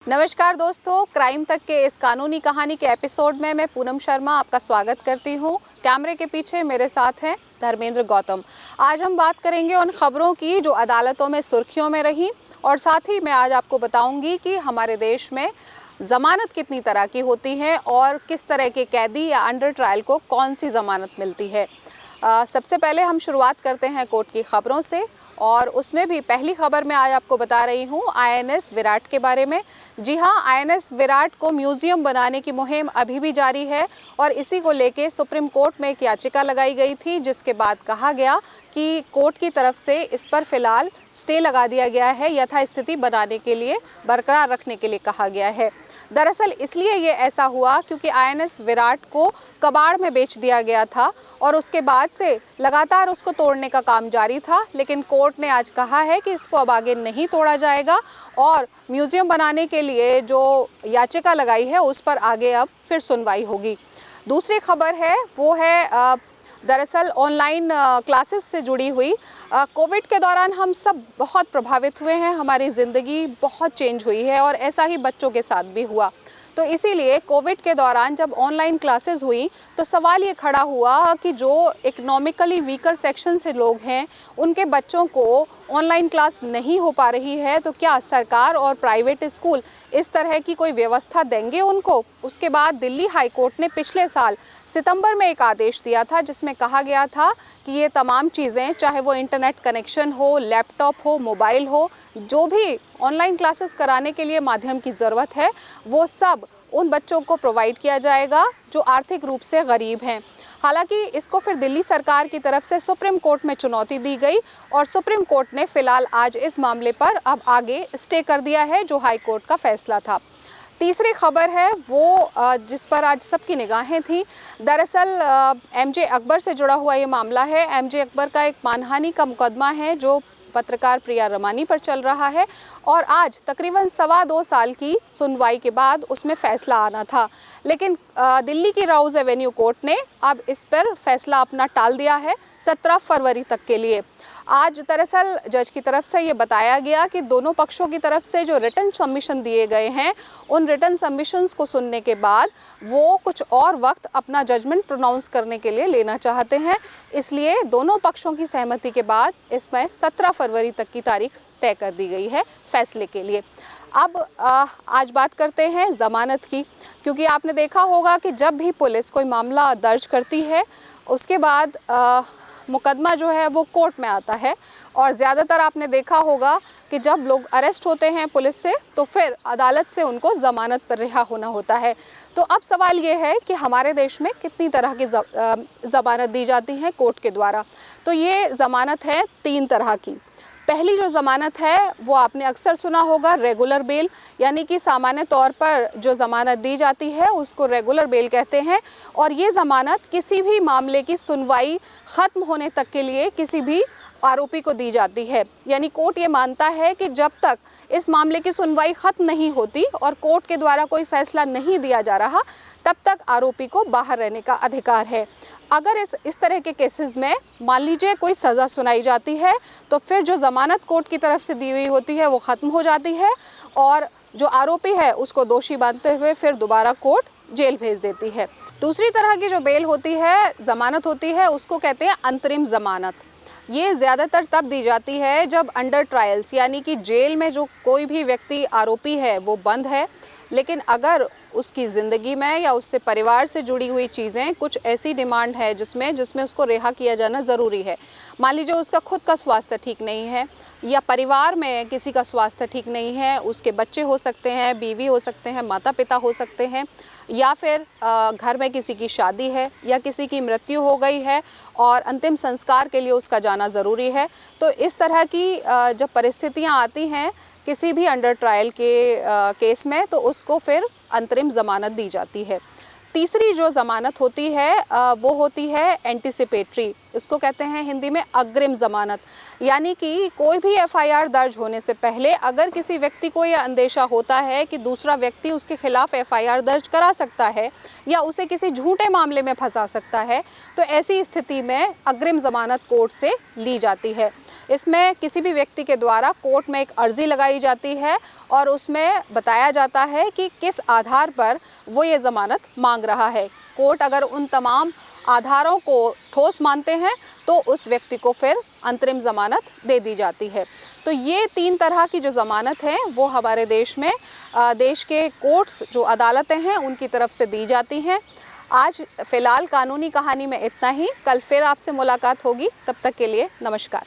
नमस्कार दोस्तों, क्राइम तक के इस कानूनी कहानी के एपिसोड में मैं पूनम शर्मा आपका स्वागत करती हूं। कैमरे के पीछे मेरे साथ हैं धर्मेंद्र गौतम। आज हम बात करेंगे उन खबरों की जो अदालतों में सुर्खियों में रही, और साथ ही मैं आज आपको बताऊंगी कि हमारे देश में ज़मानत कितनी तरह की होती है और किस तरह के कैदी या अंडर ट्रायल को कौन सी ज़मानत मिलती है। सबसे पहले हम शुरुआत करते हैं कोर्ट की खबरों से, और उसमें भी पहली खबर मैं आज आपको बता रही हूँ आईएनएस विराट के बारे में। जी हाँ, आईएनएस विराट को म्यूज़ियम बनाने की मुहिम अभी भी जारी है, और इसी को लेके सुप्रीम कोर्ट में एक याचिका लगाई गई थी, जिसके बाद कहा गया कि कोर्ट की तरफ से इस पर फिलहाल स्टे लगा दिया गया है, यथास्थिति बनाने के लिए, बरकरार रखने के लिए कहा गया है। दरअसल इसलिए ये ऐसा हुआ क्योंकि आईएनएस विराट को कबाड़ में बेच दिया गया था और उसके बाद से लगातार उसको तोड़ने का काम जारी था, लेकिन कोर्ट ने आज कहा है कि इसको अब आगे नहीं तोड़ा जाएगा और म्यूज़ियम बनाने के लिए जो याचिका लगाई है उस पर आगे अब फिर सुनवाई होगी। दूसरी खबर है वो है दरअसल ऑनलाइन क्लासेस से जुड़ी हुई। कोविड के दौरान हम सब बहुत प्रभावित हुए हैं, हमारी ज़िंदगी बहुत चेंज हुई है और ऐसा ही बच्चों के साथ भी हुआ। तो इसीलिए कोविड के दौरान जब ऑनलाइन क्लासेस हुई तो सवाल ये खड़ा हुआ कि जो इकोनॉमिकली वीकर सेक्शन से लोग हैं उनके बच्चों को ऑनलाइन क्लास नहीं हो पा रही है, तो क्या सरकार और प्राइवेट स्कूल इस तरह की कोई व्यवस्था देंगे उनको। उसके बाद दिल्ली हाई कोर्ट ने पिछले साल सितंबर में एक आदेश दिया था जिसमें कहा गया था कि ये तमाम चीज़ें, चाहे वो इंटरनेट कनेक्शन हो, लैपटॉप हो, मोबाइल हो, जो भी ऑनलाइन क्लासेस कराने के लिए माध्यम की ज़रूरत है वो सब उन बच्चों को प्रोवाइड किया जाएगा जो आर्थिक रूप से गरीब हैं। हालांकि इसको फिर दिल्ली सरकार की तरफ से सुप्रीम कोर्ट में चुनौती दी गई और सुप्रीम कोर्ट ने फिलहाल आज इस मामले पर अब आगे स्टे कर दिया है, जो हाई कोर्ट का फैसला था। तीसरी खबर है वो जिस पर आज सबकी निगाहें थी। दरअसल एमजे अकबर से जुड़ा हुआ ये मामला है। एमजे अकबर का एक मानहानि का मुकदमा है जो पत्रकार प्रिया रमानी पर चल रहा है, और आज तकरीबन 2.25 साल की सुनवाई के बाद उसमें फ़ैसला आना था, लेकिन दिल्ली की राउज़ एवेन्यू कोर्ट ने अब इस पर फैसला अपना टाल दिया है 17 फरवरी तक के लिए। आज दरअसल जज की तरफ से ये बताया गया कि दोनों पक्षों की तरफ से जो रिटन सबमिशन दिए गए हैं उन रिटन सबमिशंस को सुनने के बाद वो कुछ और वक्त अपना जजमेंट प्रोनाउंस करने के लिए लेना चाहते हैं, इसलिए दोनों पक्षों की सहमति के बाद इसमें 17 फरवरी तक की तारीख तय कर दी गई है फैसले के लिए। अब आज बात करते हैं ज़मानत की, क्योंकि आपने देखा होगा कि जब भी पुलिस कोई मामला दर्ज करती है उसके बाद मुकदमा जो है वो कोर्ट में आता है, और ज़्यादातर आपने देखा होगा कि जब लोग अरेस्ट होते हैं पुलिस से तो फिर अदालत से उनको ज़मानत पर रिहा होना होता है। तो अब सवाल ये है कि हमारे देश में कितनी तरह की ज़मानत दी जाती है कोर्ट के द्वारा। तो ये ज़मानत है 3 तरह की। पहली जो ज़मानत है वो आपने अक्सर सुना होगा, रेगुलर बेल, यानी कि सामान्य तौर पर जो ज़मानत दी जाती है उसको रेगुलर बेल कहते हैं, और ये ज़मानत किसी भी मामले की सुनवाई ख़त्म होने तक के लिए किसी भी आरोपी को दी जाती है। यानी कोर्ट ये मानता है कि जब तक इस मामले की सुनवाई ख़त्म नहीं होती और कोर्ट के द्वारा कोई फ़ैसला नहीं दिया जा रहा, तब तक आरोपी को बाहर रहने का अधिकार है। अगर इस तरह के केसेस में मान लीजिए कोई सज़ा सुनाई जाती है तो फिर जो ज़मानत कोर्ट की तरफ से दी हुई होती है वो ख़त्म हो जाती है, और जो आरोपी है उसको दोषी मानते हुए फिर दोबारा कोर्ट जेल भेज देती है। दूसरी तरह की जो बेल होती है, ज़मानत होती है, उसको कहते हैं अंतरिम ज़मानत। ये ज़्यादातर तब दी जाती है जब अंडर ट्रायल्स, यानी कि जेल में जो कोई भी व्यक्ति आरोपी है वो बंद है, लेकिन अगर उसकी ज़िंदगी में या उससे परिवार से जुड़ी हुई चीज़ें कुछ ऐसी डिमांड है जिसमें उसको रिहा किया जाना ज़रूरी है। मान लीजिए उसका खुद का स्वास्थ्य ठीक नहीं है या परिवार में किसी का स्वास्थ्य ठीक नहीं है, उसके बच्चे हो सकते हैं, बीवी हो सकते हैं, माता पिता हो सकते हैं, या फिर घर में किसी की शादी है या किसी की मृत्यु हो गई है और अंतिम संस्कार के लिए उसका जाना ज़रूरी है। तो इस तरह की जब परिस्थितियाँ आती हैं किसी भी अंडर ट्रायल के केस में, तो उसको फिर अंतरिम ज़मानत दी जाती है। तीसरी जो ज़मानत होती है वो होती है एंटिसिपेटरी, उसको कहते हैं हिंदी में अग्रिम ज़मानत। यानी कि कोई भी एफआईआर दर्ज होने से पहले अगर किसी व्यक्ति को यह अंदेशा होता है कि दूसरा व्यक्ति उसके खिलाफ एफआईआर दर्ज करा सकता है या उसे किसी झूठे मामले में फंसा सकता है, तो ऐसी स्थिति में अग्रिम ज़मानत कोर्ट से ली जाती है। इसमें किसी भी व्यक्ति के द्वारा कोर्ट में एक अर्जी लगाई जाती है और उसमें बताया जाता है कि किस आधार पर वो ये ज़मानत मांग रहा है। कोर्ट अगर उन तमाम आधारों को ठोस मानते हैं तो उस व्यक्ति को फिर अंतरिम ज़मानत दे दी जाती है। तो ये 3 तरह की जो ज़मानत है वो हमारे देश में देश के कोर्ट्स जो अदालतें हैं उनकी तरफ से दी जाती हैं। आज फ़िलहाल कानूनी कहानी में इतना ही। कल फिर आपसे मुलाकात होगी, तब तक के लिए नमस्कार।